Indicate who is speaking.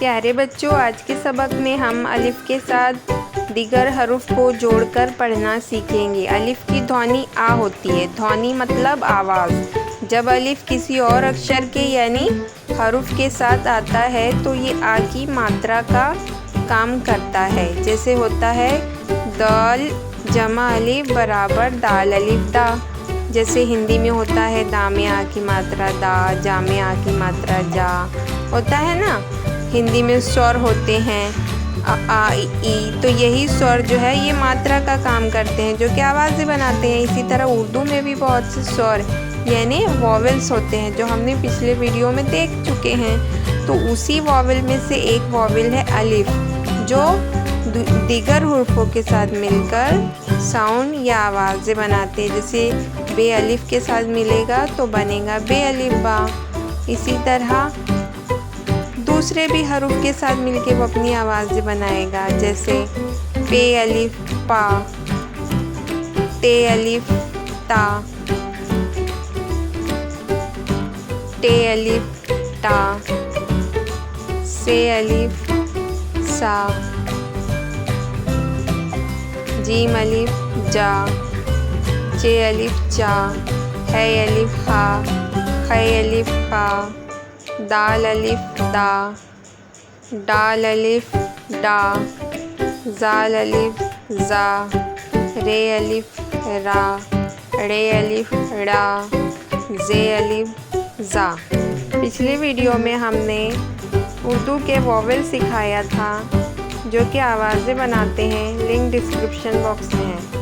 Speaker 1: प्यारे बच्चों, आज के सबक में हम अलिफ के साथ दीगर हरूफ को जोड़कर पढ़ना सीखेंगे। अलिफ की ध्वनि आ होती है। ध्वनि मतलब आवाज़। जब अलिफ किसी और अक्षर के यानी हरूफ के साथ आता है तो ये आ की मात्रा का काम करता है। जैसे होता है दाल जमा अलिफ बराबर दाल अलिफ दा। जैसे हिंदी में होता है दा में आ की मात्रा दा, जा में आ की मात्रा जा होता है ना। हिंदी में स्वर होते हैं आ ई, तो यही स्वर जो है ये मात्रा का काम करते हैं जो कि आवाज़ें बनाते हैं। इसी तरह उर्दू में भी बहुत से स्वर यानी वॉवेल्स होते हैं जो हमने पिछले वीडियो में देख चुके हैं। तो उसी वॉवेल में से एक वॉवेल है अलिफ जो दीगर हुर्फों के साथ मिलकर साउंड या आवाज़ें बनाते हैं। जैसे बे अलिफ के साथ मिलेगा तो बनेगा बे अलिफ बा। इसी तरह दूसरे भी हरूफ के साथ मिलके वो अपनी आवाज़ें बनाएगा। जैसे पे अलिफ पा, ते अलिफ ता, टे अलिफ टा, से अलिफ सा, जीम अलिफ जा, चे अलिफ जा, है अलिफ हा, खे अलिफ खा, दाल अलिफ दा, डाल अलिफ डा, जाल अलिफ जा, रे अलिफ रा, रे अलिफ ड़ा, जे अलिफ जा। पिछले वीडियो में हमने उर्दू के वॉवेल सिखाया था जो कि आवाज़ें बनाते हैं। लिंक डिस्क्रिप्शन बॉक्स में है।